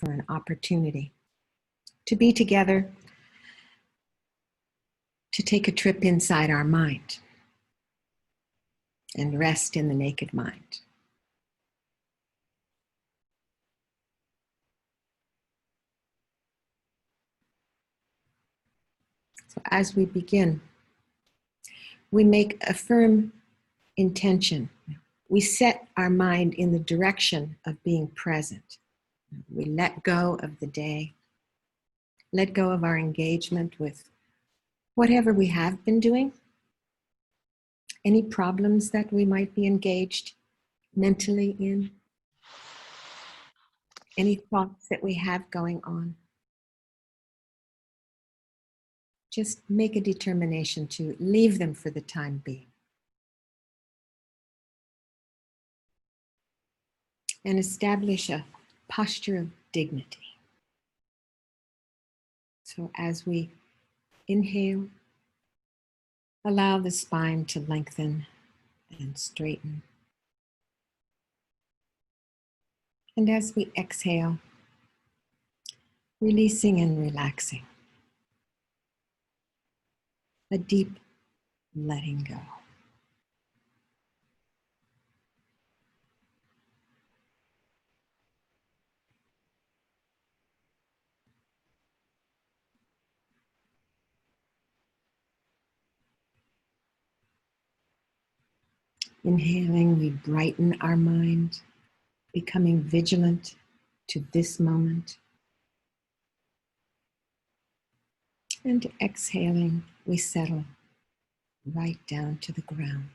for an opportunity to be together, to take a trip inside our mind and rest in the naked mind. So as we begin, we make a firm intention. We set our mind in the direction of being present. We let go of the day, let go of our engagement with whatever we have been doing, any problems that we might be engaged mentally in, any thoughts that we have going on. Just make a determination to leave them for the time being. And establish a posture of dignity. So as we inhale, allow the spine to lengthen and straighten. And as we exhale, releasing and relaxing. A deep letting go. Inhaling, we brighten our mind, becoming vigilant to this moment. And exhaling, we settle right down to the ground.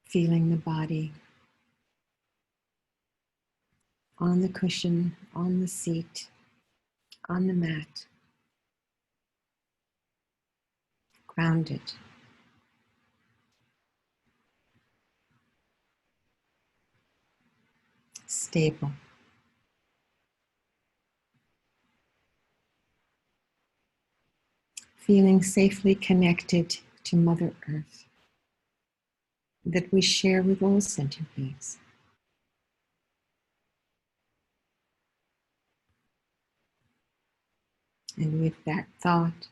Feeling the body on the cushion, on the seat, on the mat, grounded. Stable. Feeling safely connected to Mother Earth that we share with all sentient beings. And with that thought,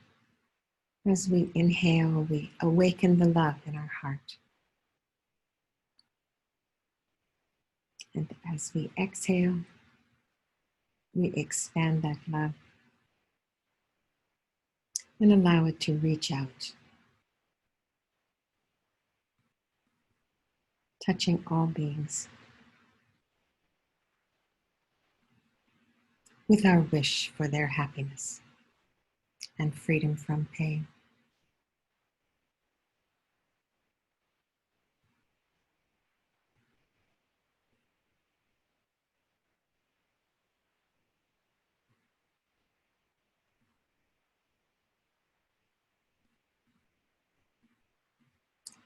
as we inhale, we awaken the love in our heart. And as we exhale, we expand that love and allow it to reach out, touching all beings with our wish for their happiness and freedom from pain.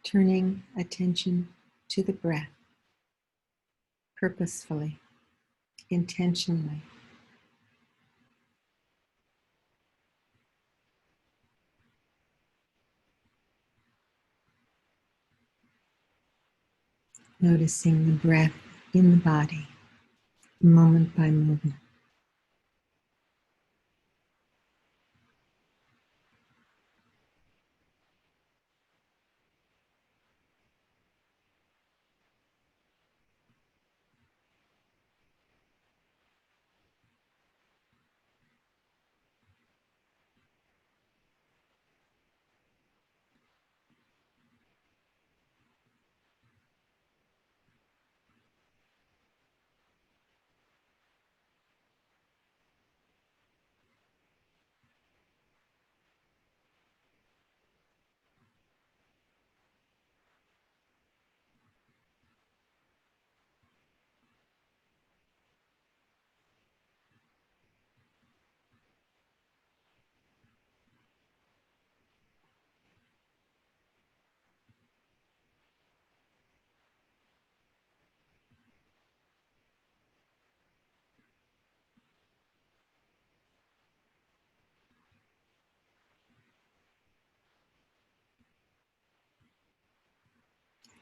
Turning attention to the breath, purposefully, intentionally. Noticing the breath in the body, moment by moment.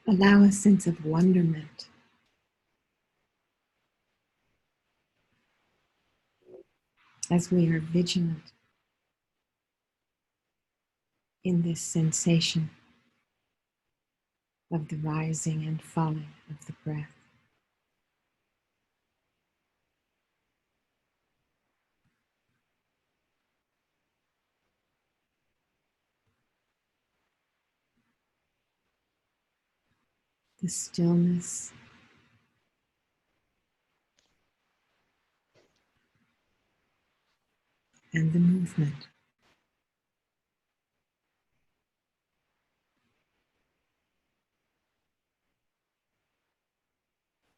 Allow a sense of wonderment as we are vigilant in this sensation of the rising and falling of the breath. The stillness and the movement.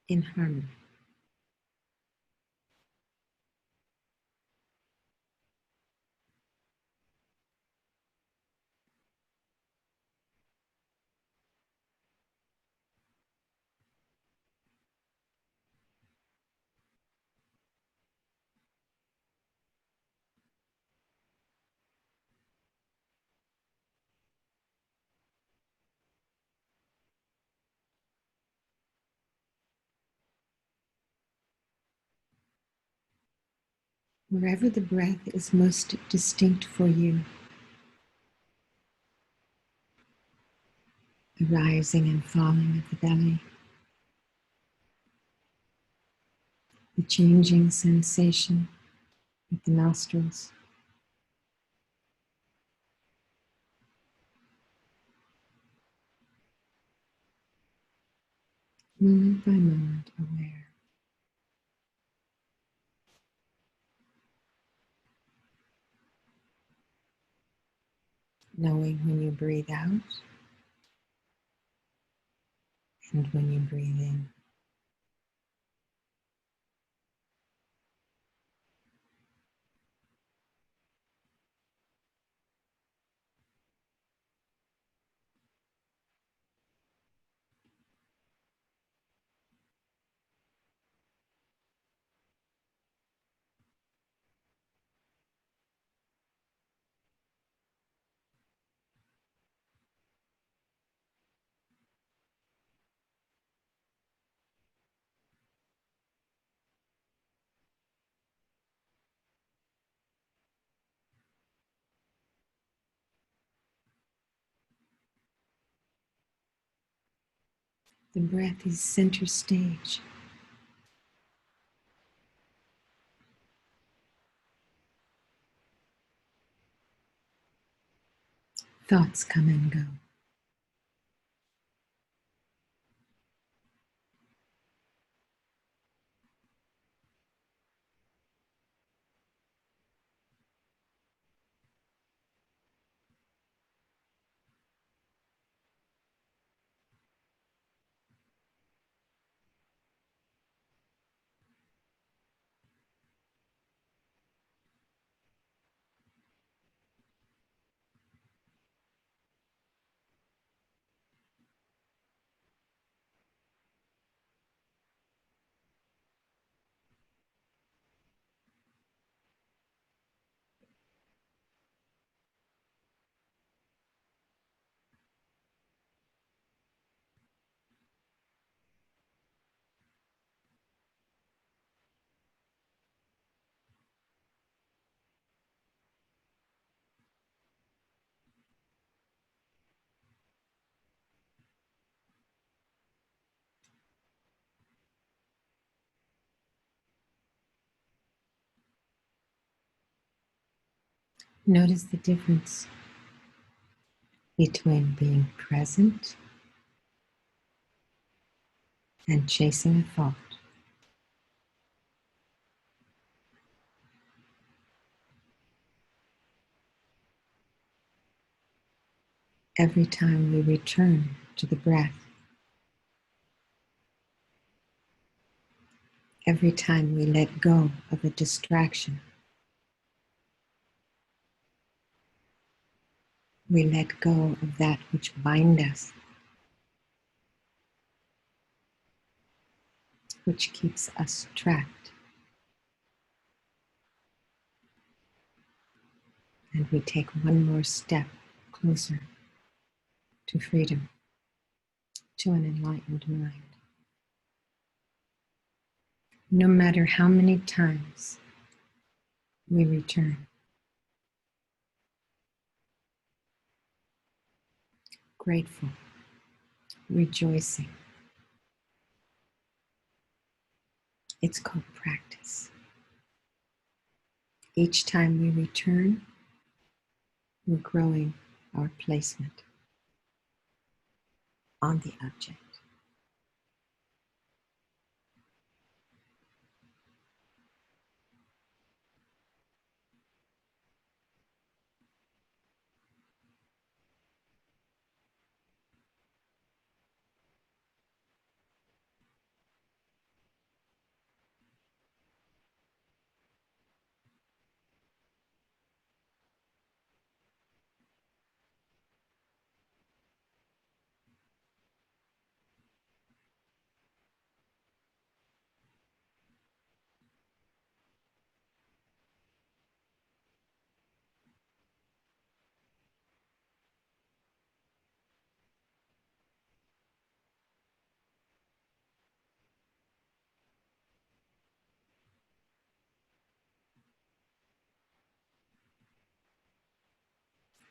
In harmony. Wherever the breath is most distinct for you, the rising and falling of the belly, the changing sensation with the nostrils, moment by moment aware. Knowing when you breathe out and when you breathe in. The breath is center stage. Thoughts come and go. Notice the difference between being present and chasing a thought. Every time we return to the breath, every time we let go of a distraction, we let go of that which binds us, which keeps us trapped. And we take one more step closer to freedom, to an enlightened mind. No matter how many times we return, grateful, rejoicing. It's called practice. Each time we return, we're growing our placement on the object.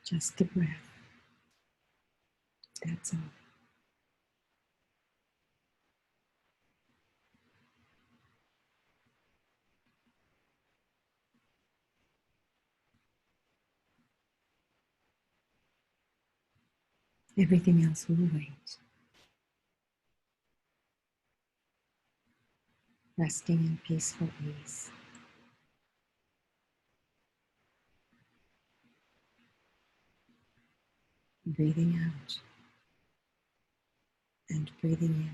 Just the breath. That's all. Everything else will wait. Resting in peaceful ease. Breathing out and breathing in.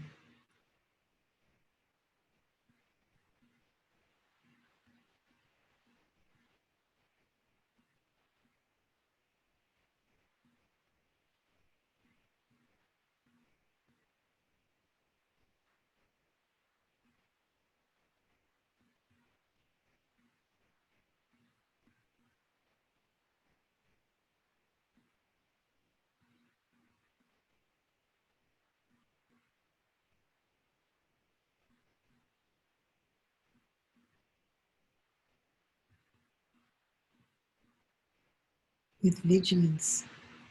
With vigilance,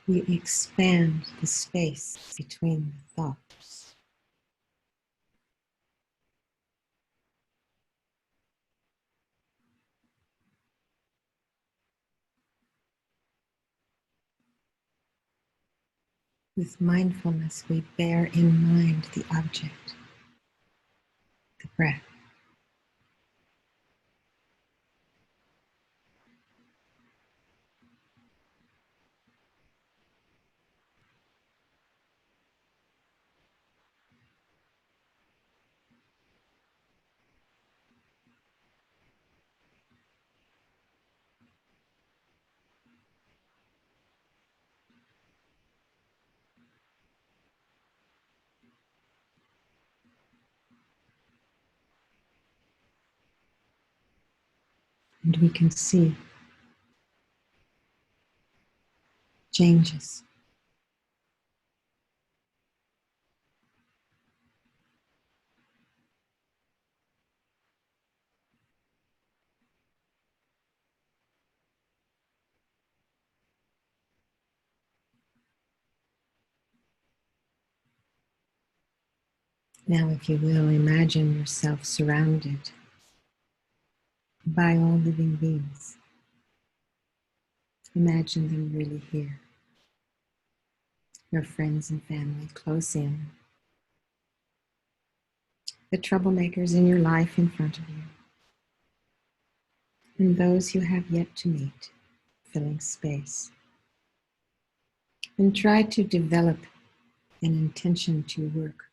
we expand the space between the thoughts. With mindfulness, we bear in mind the object, the breath. And we can see changes. Now, if you will, imagine yourself surrounded by all living beings. Imagine them really here. Your friends and family close in. The troublemakers in your life in front of you. And those you have yet to meet, filling space. And try to develop an intention to work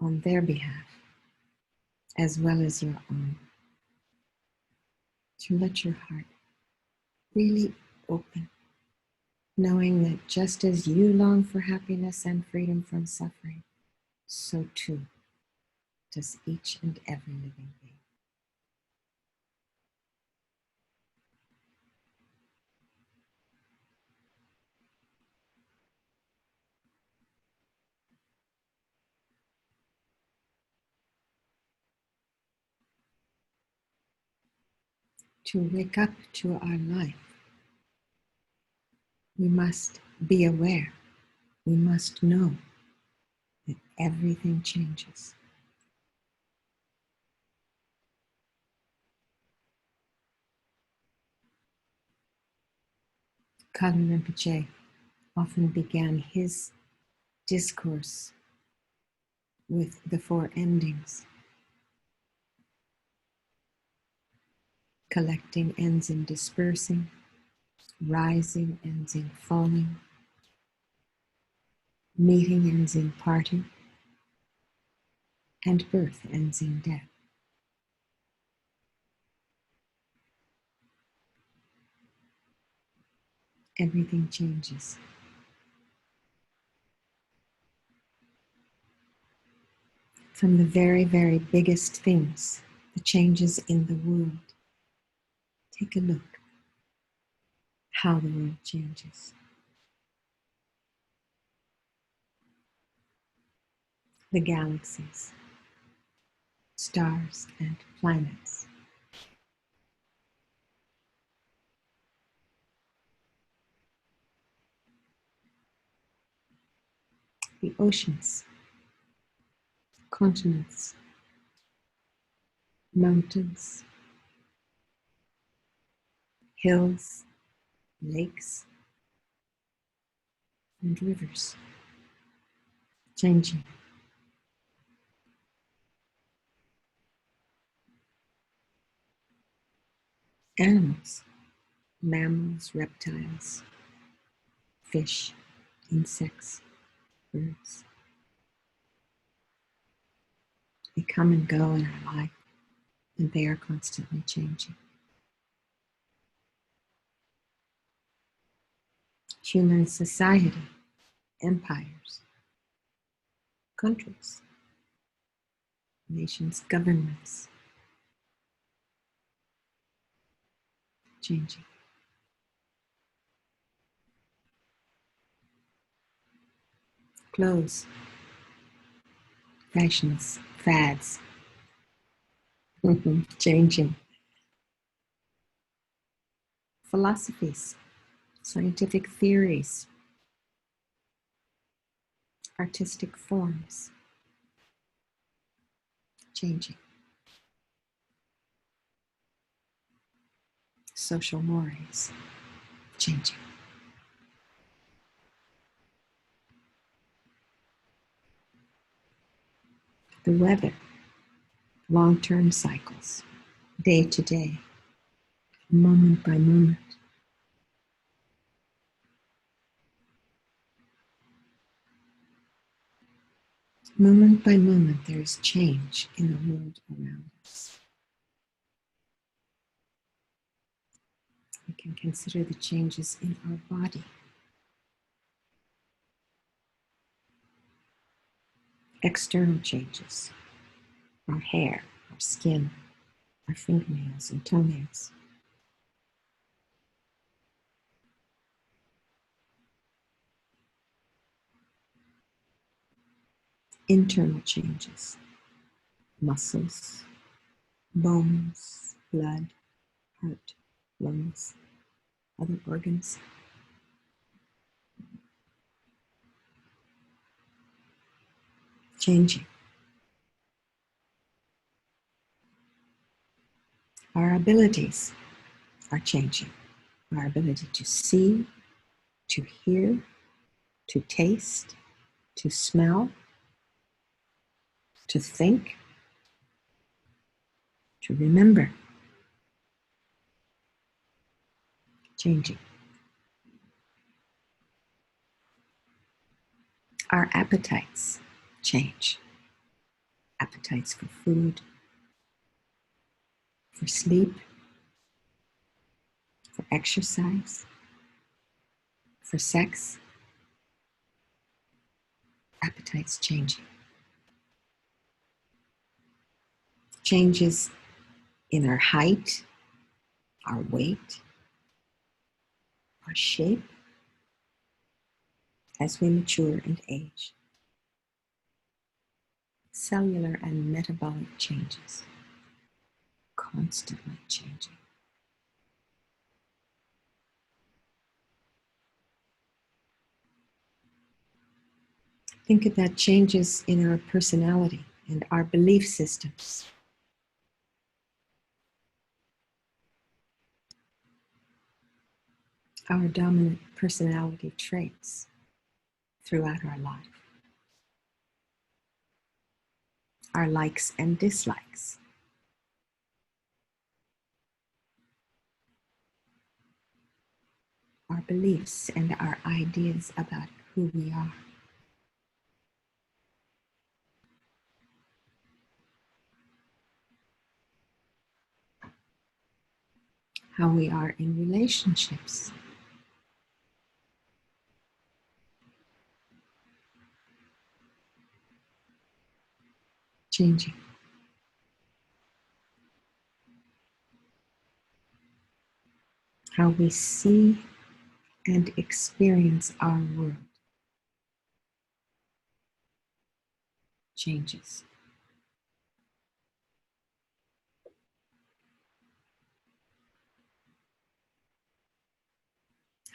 on their behalf, as well as your own. To let your heart really open, knowing that just as you long for happiness and freedom from suffering, so too does each and every living being. To wake up to our life, we must be aware. We must know that everything changes. Kalu Rinpoche often began his discourse with the four endings. Collecting ends in dispersing, rising ends in falling, meeting ends in parting, and birth ends in death. Everything changes. From the very, very biggest things, the changes in the world. Take a look how the world changes. The galaxies, stars and planets. The oceans, continents, mountains, hills, lakes, and rivers, changing. Animals, mammals, reptiles, fish, insects, birds. They come and go in our life, and they are constantly changing. Human society, empires, countries, nations, governments, changing. Clothes, fashions, fads, changing. Philosophies, scientific theories, artistic forms, changing. Social mores, changing. The weather, long-term cycles, day to day, moment by moment. Moment by moment, there is change in the world around us. We can consider the changes in our body. External changes, our hair, our skin, our fingernails and toenails. Internal changes, muscles, bones, blood, heart, lungs, other organs. Changing. Our abilities are changing. Our ability to see, to hear, to taste, to smell, to think, to remember. Changing. Our appetites change. Appetites for food, for sleep, for exercise, for sex. Appetites changing. Changes in our height, our weight, our shape as we mature and age. Cellular and metabolic changes, constantly changing. Think about changes in our personality and our belief systems. Our dominant personality traits throughout our life, our likes and dislikes, our beliefs and our ideas about who we are. How we are in relationships. Changing. How we see and experience our world changes.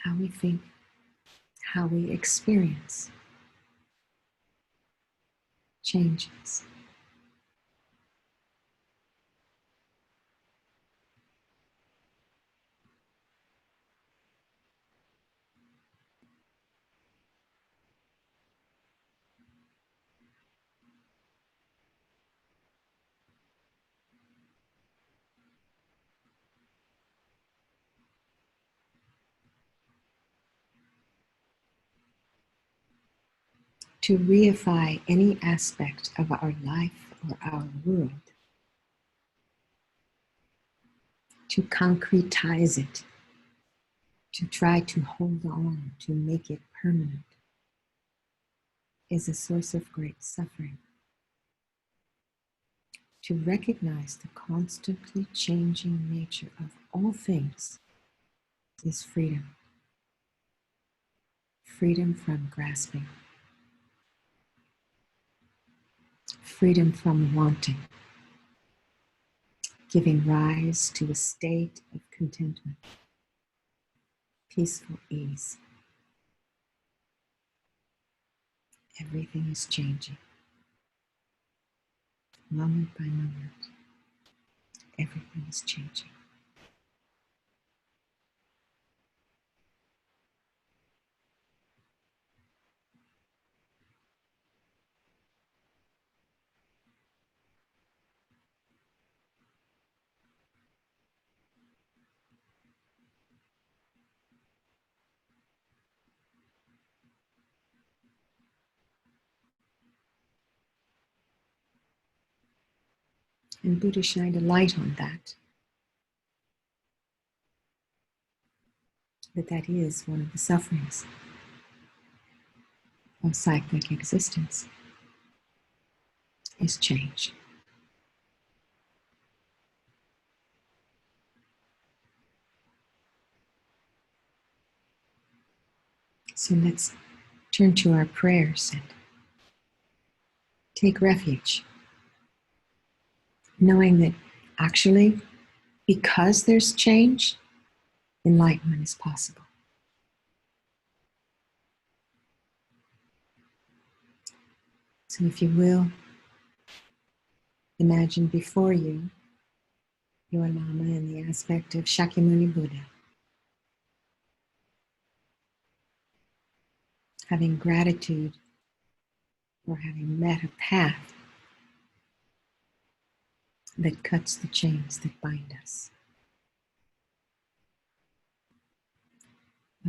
How we think, how we experience changes. To reify any aspect of our life or our world, to concretize it, to try to hold on, to make it permanent, is a source of great suffering. To recognize the constantly changing nature of all things is freedom. Freedom from grasping. Freedom from wanting. Giving rise to a state of contentment. Peaceful ease. Everything is changing. Moment by moment, everything is changing. And Buddha shined a light on that is one of the sufferings of cyclic existence, is change. So let's turn to our prayers and take refuge, knowing that actually, because there's change, enlightenment is possible. So if you will, imagine before you your Lama in the aspect of Shakyamuni Buddha, having gratitude for having met a path that cuts the chains that bind us.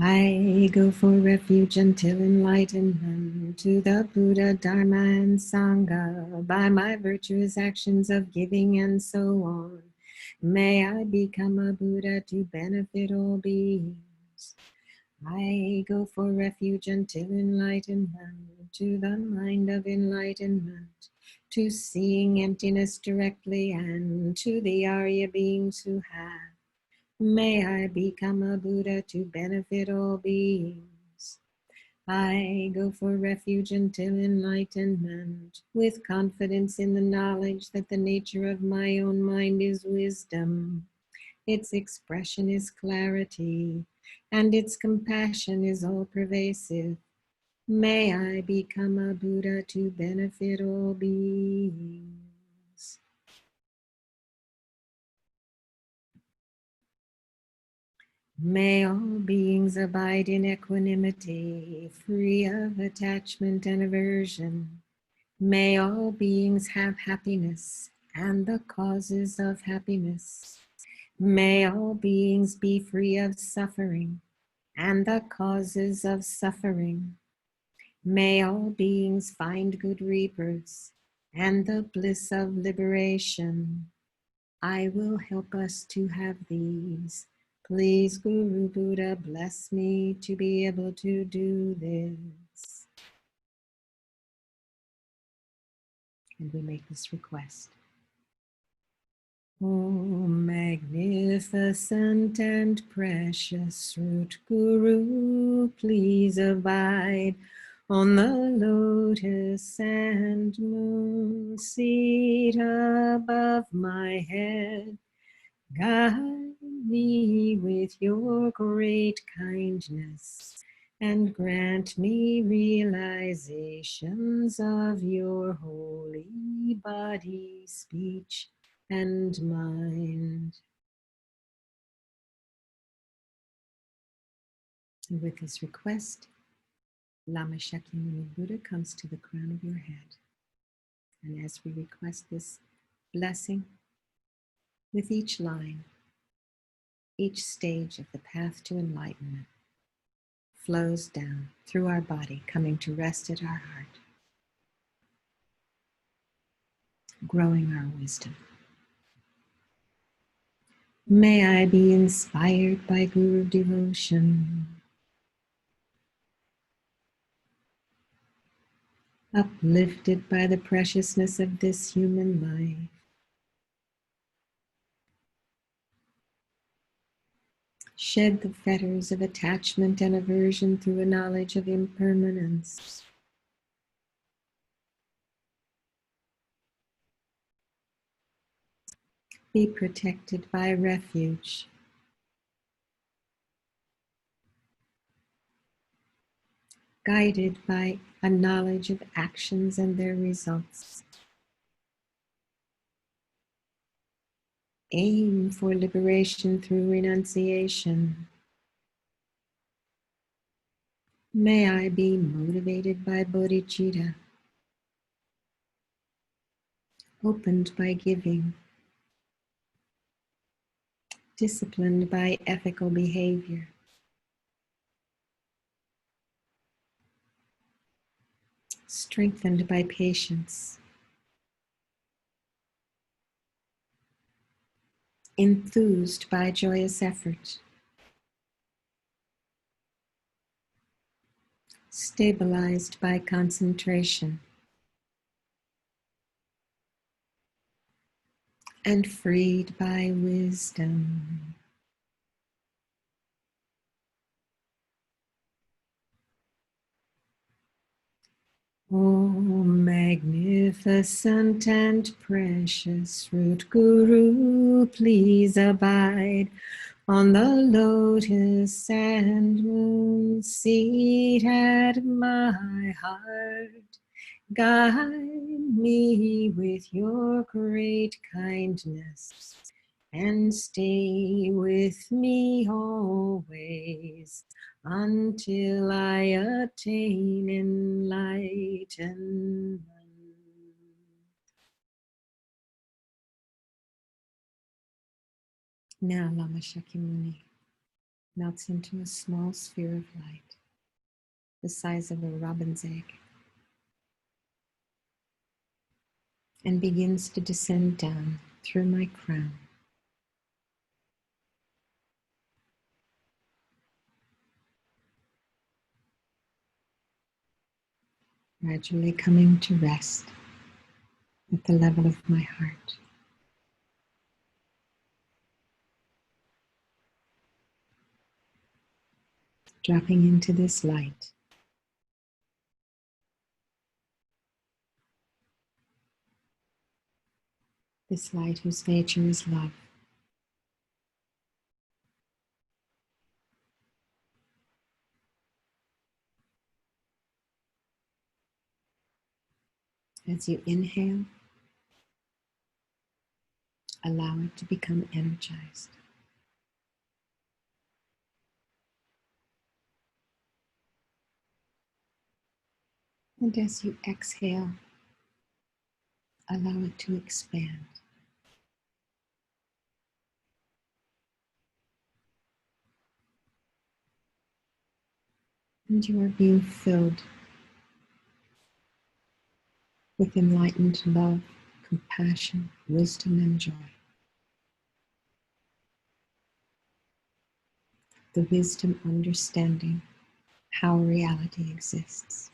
I go for refuge until enlightenment to the Buddha, Dharma, and Sangha by my virtuous actions of giving and so on. May I become a Buddha to benefit all beings. I go for refuge until enlightenment to the mind of enlightenment, to seeing emptiness directly, and to the Arya beings who have. May I become a Buddha to benefit all beings. I go for refuge until enlightenment, with confidence in the knowledge that the nature of my own mind is wisdom, its expression is clarity, and its compassion is all pervasive. May I become a Buddha to benefit all beings. May all beings abide in equanimity, free of attachment and aversion. May all beings have happiness and the causes of happiness. May all beings be free of suffering and the causes of suffering. May all beings find good rebirths and the bliss of liberation. I will help us to have these. Please, Guru Buddha, bless me to be able to do this. And we make this request. Oh, magnificent and precious root Guru, please abide on the lotus and moon seat above my head. Guide me with your great kindness and grant me realizations of your holy body, speech, and mind. And with this request, Lama Shakyamuni Buddha comes to the crown of your head. And as we request this blessing, with each line, each stage of the path to enlightenment flows down through our body, coming to rest at our heart, growing our wisdom. May I be inspired by Guru devotion, uplifted by the preciousness of this human life, shed the fetters of attachment and aversion through a knowledge of impermanence. Be protected by refuge. Guided by a knowledge of actions and their results. Aim for liberation through renunciation. May I be motivated by bodhicitta, opened by giving, disciplined by ethical behavior, strengthened by patience, enthused by joyous effort, stabilized by concentration, and freed by wisdom. Oh, magnificent and precious root Guru, please abide on the lotus and moon seat at my heart. Guide me with your great kindness and stay with me always until I attain enlightenment. Now Lama Shakyamuni melts into a small sphere of light, the size of a robin's egg, and begins to descend down through my crown. Gradually coming to rest at the level of my heart. Dropping into this light. This light whose nature is love. As you inhale, allow it to become energized. And as you exhale, allow it to expand. And you are being filled with enlightened love, compassion, wisdom, and joy. The wisdom understanding how reality exists.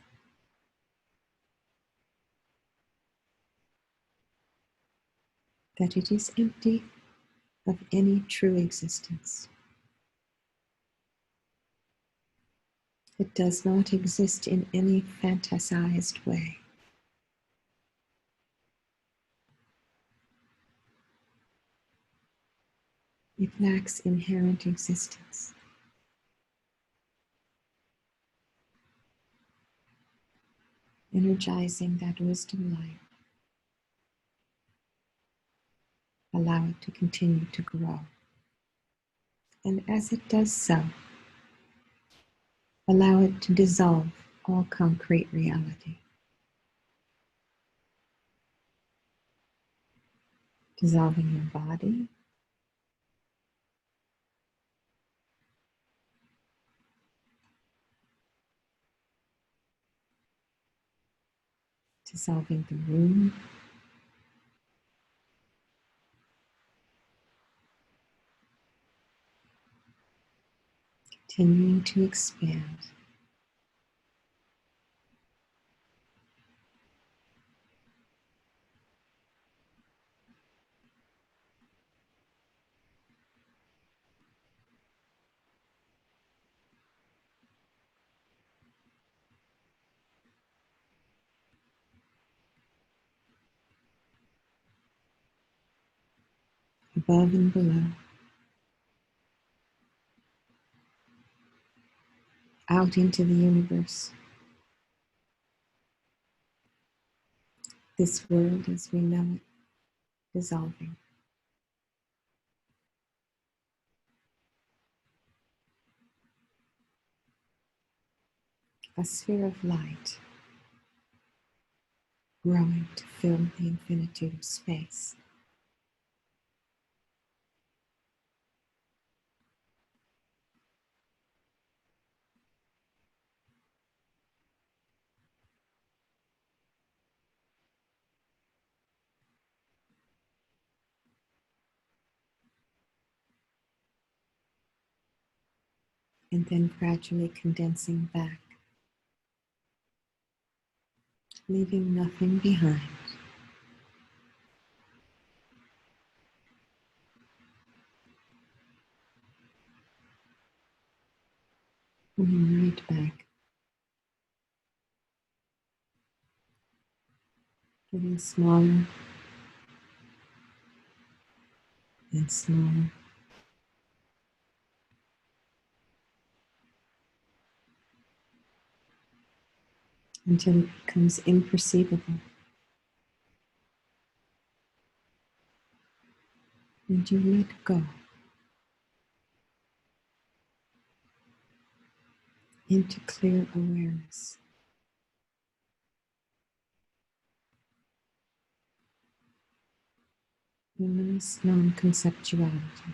That it is empty of any true existence. It does not exist in any fantasized way. It lacks inherent existence. Energizing that wisdom light, allow it to continue to grow. And as it does so, allow it to dissolve all concrete reality. Dissolving your body, dissolving the room, continuing to expand. Above and below, out into the universe. This world as we know it, dissolving. A sphere of light growing to fill the infinitude of space. And then gradually condensing back, leaving nothing behind. Coming right back, getting smaller and smaller until it becomes imperceivable. And you let go into clear awareness. Luminous non-conceptuality.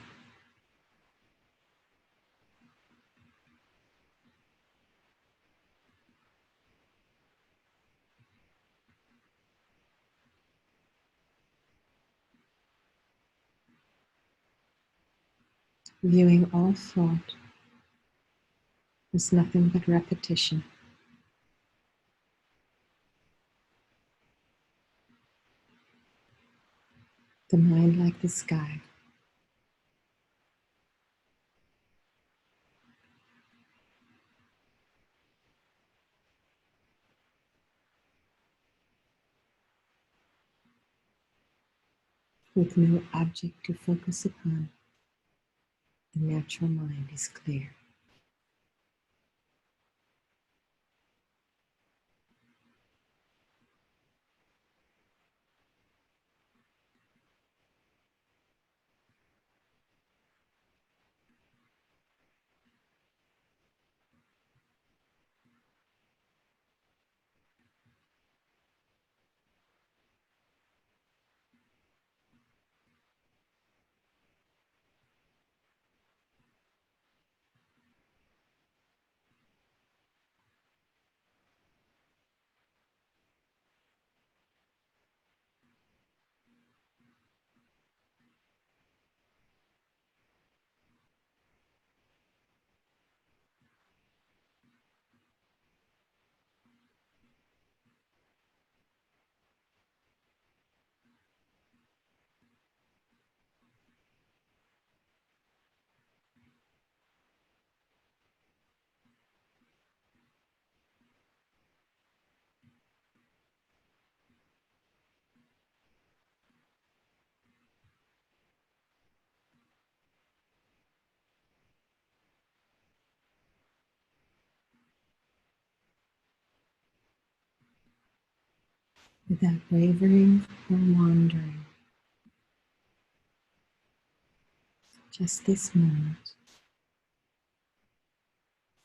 Viewing all thought as nothing but repetition. The mind like the sky. With no object to focus upon, the natural mind is clear. without wavering or wandering. Just this moment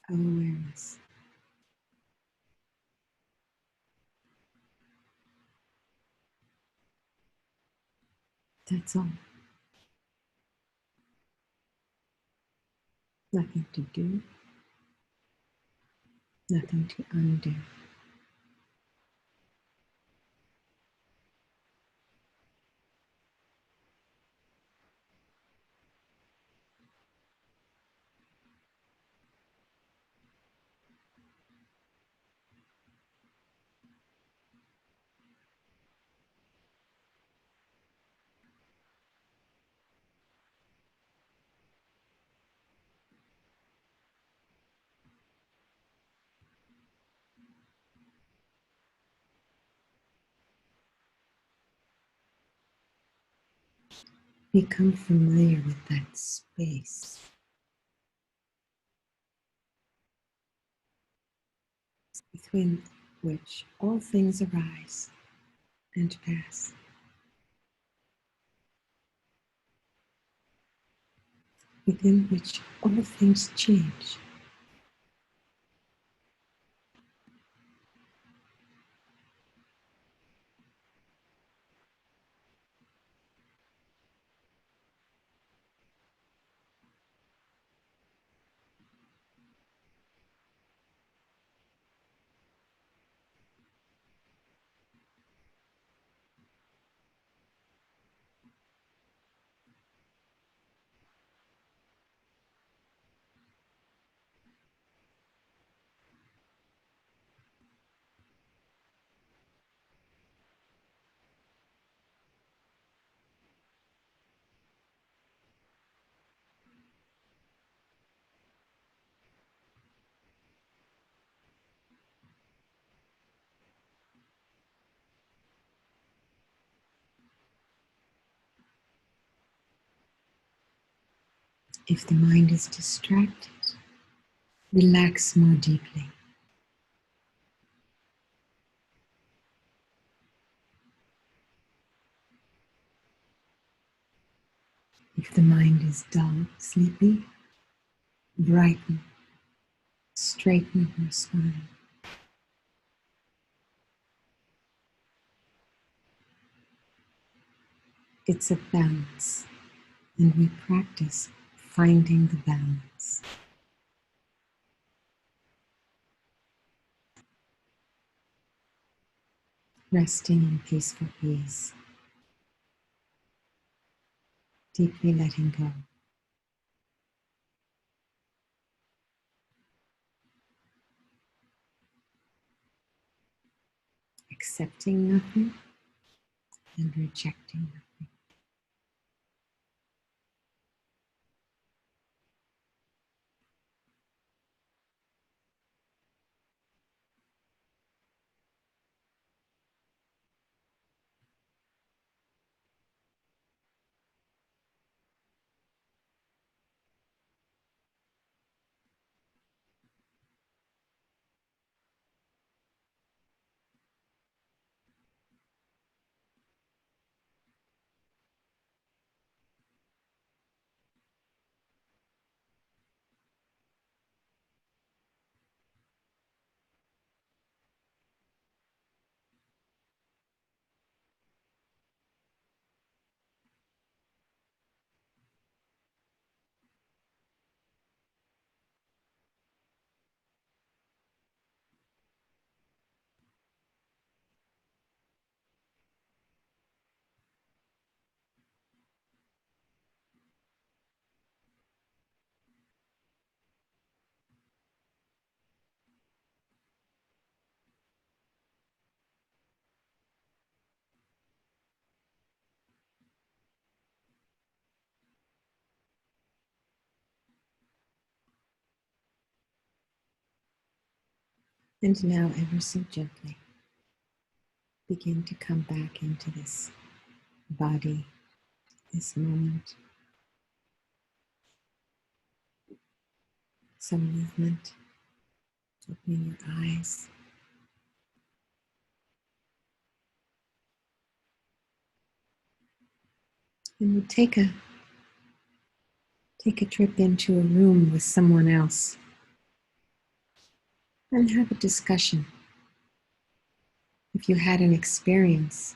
of awareness. That's all. Nothing to do, nothing to undo. Become familiar with that space between which all things arise and pass, within which all things change. If the mind is distracted, relax more deeply. If the mind is dull, sleepy, brighten, straighten your spine. It's a balance, and we practice finding the balance. Resting in peaceful ease, deeply letting go. Accepting nothing and rejecting nothing. And now, ever so gently, begin to come back into this body, this moment. Some movement, opening your eyes, And you take a trip into a room with someone else and have a discussion. If you had an experience,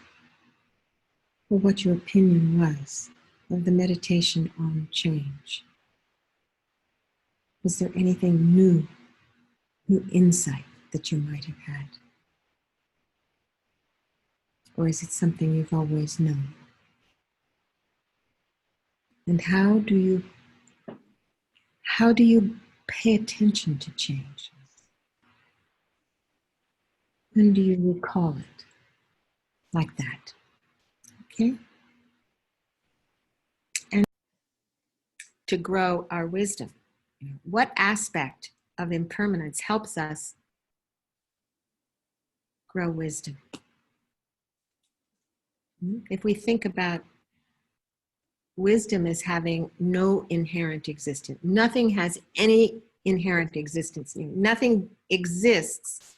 or what your opinion was of the meditation on change. Was there anything new insight that you might have had? Or is it something you've always known? And how do you pay attention to change? When do you recall it like that? Okay? And to grow our wisdom, what aspect of impermanence helps us grow wisdom? If we think about wisdom as having no inherent existence, nothing has any inherent existence. Nothing exists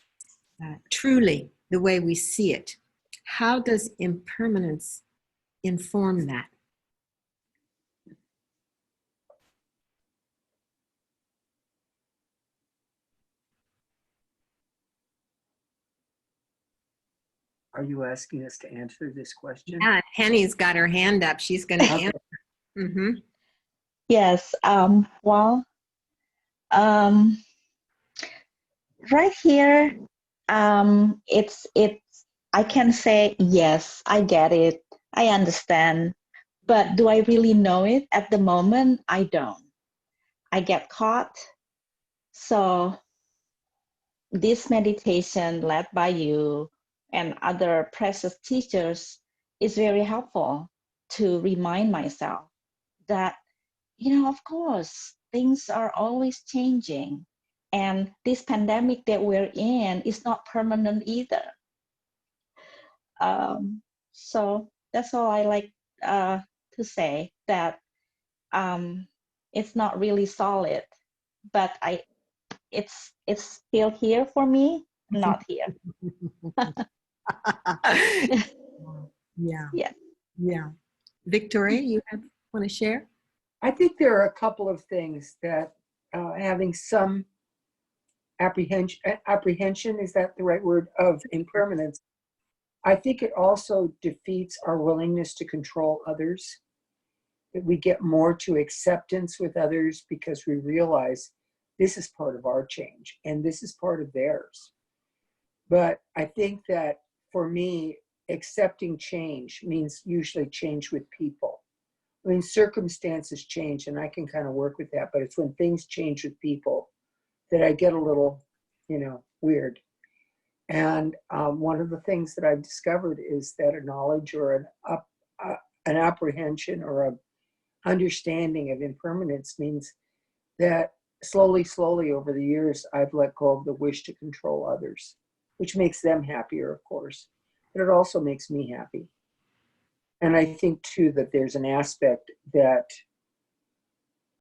truly the way we see it. How does impermanence inform that? Are you asking us to answer this question? Yeah, Penny's got her hand up. She's going to answer. Mm-hmm. Yes. Well, right here, it's. I can say yes. I get it. I understand. But do I really know it at the moment? I don't. I get caught. So this meditation led by you and other precious teachers is very helpful to remind myself that, of course, things are always changing. And this pandemic that we're in is not permanent either. So that's all I like to say, that it's not really solid, but it's still here for me, not here. Yeah. Yeah. Yeah. Victoria, you want to share? I think there are a couple of things that having some apprehension, is that the right word, of impermanence, I think it also defeats our willingness to control others, that we get more to acceptance with others because we realize this is part of our change and this is part of theirs. But I think that for me, accepting change means usually change with people. I mean, circumstances change and I can kind of work with that, but it's when things change with people that I get a little, weird. And one of the things that I've discovered is that a knowledge or an apprehension or a understanding of impermanence means that slowly over the years, I've let go of the wish to control others, which makes them happier, of course, but it also makes me happy. And I think too that there's an aspect that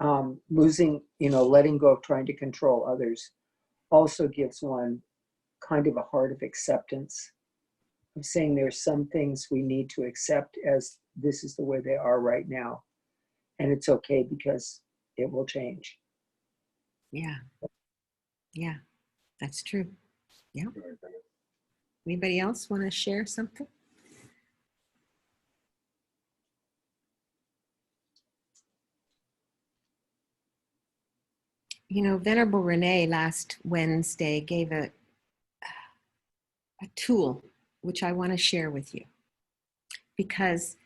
letting go of trying to control others also gives one kind of a heart of acceptance, of saying there's some things we need to accept as this is the way they are right now. And it's okay because it will change. Yeah. Yeah, that's true. Yeah. Anybody else want to share something? Venerable Renee last Wednesday gave a tool which I want to share with you because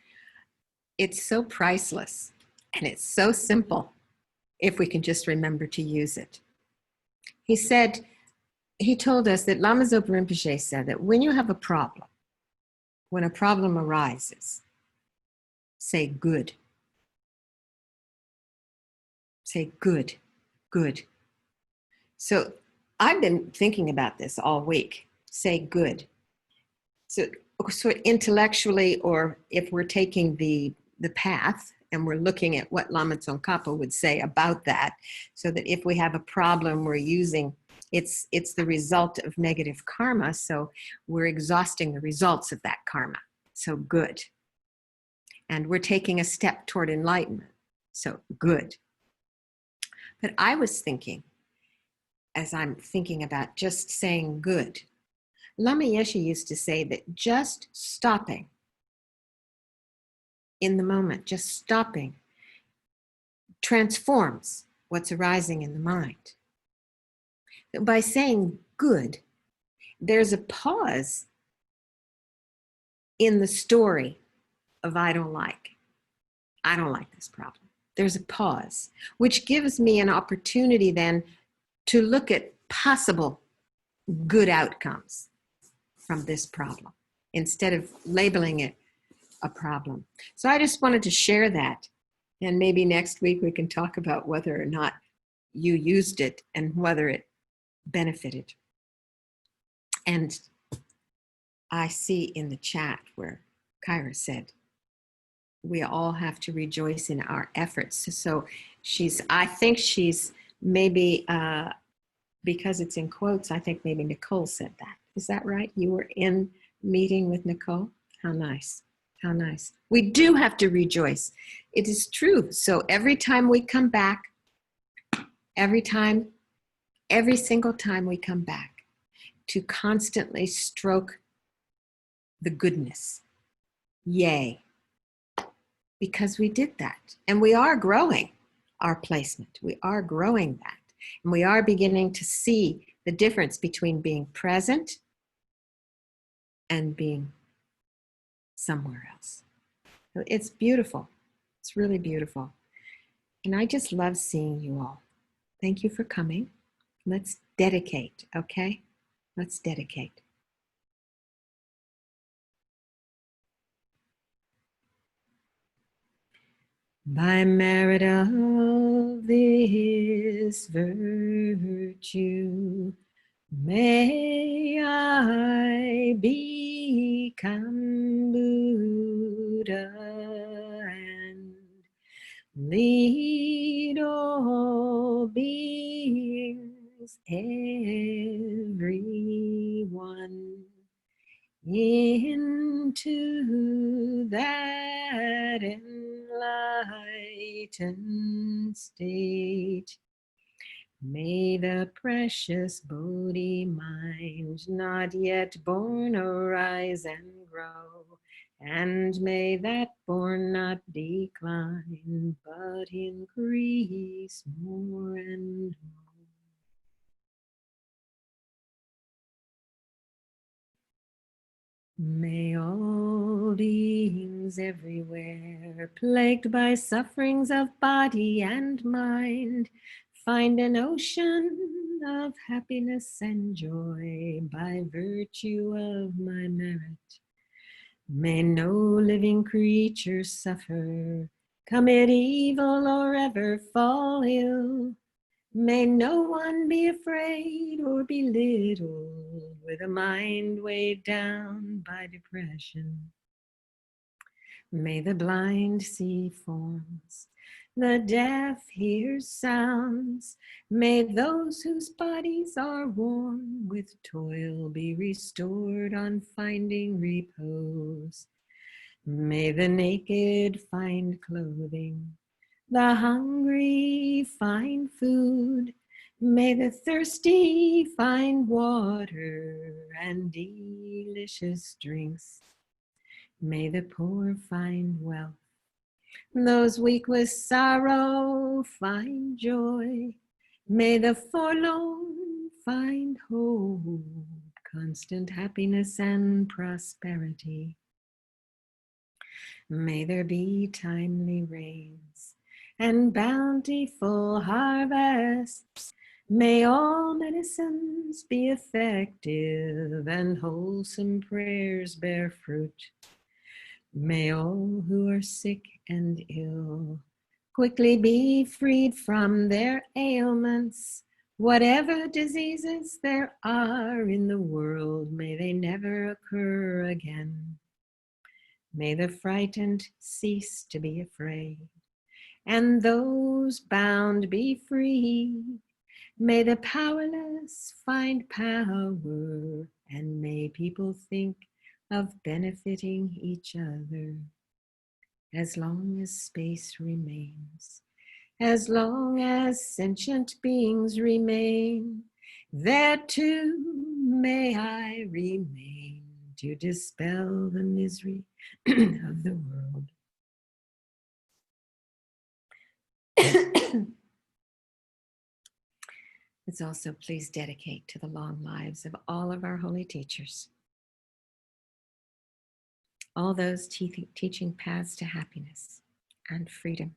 it's so priceless and it's so simple if we can just remember to use it. He told us that Lama Zopa Rinpoche said that when you have a problem, when a problem arises, say good. Say good, good. So I've been thinking about this all week. Say good. So intellectually, or if we're taking the path and we're looking at what Lama Tsongkhapa would say about that, so that if we have a problem, we're using, it's the result of negative karma, so we're exhausting the results of that karma. So good. And we're taking a step toward enlightenment. So good. But I was thinking, as I'm thinking about just saying good, Lama Yeshe used to say that just stopping in the moment, just stopping, transforms what's arising in the mind. By saying good, there's a pause in the story of I don't like this problem. There's a pause, which gives me an opportunity then to look at possible good outcomes from this problem instead of labeling it a problem. So I just wanted to share that. And maybe next week we can talk about whether or not you used it and whether it benefited. And I see in the chat where Kyra said, we all have to rejoice in our efforts. So I think she's maybe, because it's in quotes, I think maybe Nicole said that. Is that right? You were in meeting with Nicole? How nice. How nice. We do have to rejoice. It is true. So every time we come back, every single time we come back, to constantly stroke the goodness. Yay. Because we did that. And we are growing our placement. We are growing that. And we are beginning to see the difference between being present and being somewhere else. So it's beautiful. It's really beautiful. And I just love seeing you all. Thank you for coming. Let's dedicate, okay? Let's dedicate. By merit of this virtue, may I become Buddha and lead all beings, everyone, into that enlightened state. May the precious Bodhi mind not yet born arise and grow, and may that born not decline, but increase more and more. May all beings everywhere, plagued by sufferings of body and mind, find an ocean of happiness and joy by virtue of my merit. May no living creature suffer, commit evil, or ever fall ill. May no one be afraid or belittled with a mind weighed down by depression. May the blind see forms, the deaf hear sounds. May those whose bodies are worn with toil be restored on finding repose. May the naked find clothing, the hungry find food. May the thirsty find water and delicious drinks. May the poor find wealth, those weak with sorrow find joy. May the forlorn find hope, constant happiness and prosperity. May there be timely rains and bountiful harvests. May all medicines be effective and wholesome prayers bear fruit. May all who are sick and ill quickly be freed from their ailments. Whatever diseases there are in the world, may they never occur again. May the frightened cease to be afraid, and those bound be free. May the powerless find power, and may people think of benefiting each other. as long as space remains, as long as sentient beings remain, there too may I remain to dispel the misery of the world. Let's also please dedicate to the long lives of all of our holy teachers, all those teaching paths to happiness and freedom.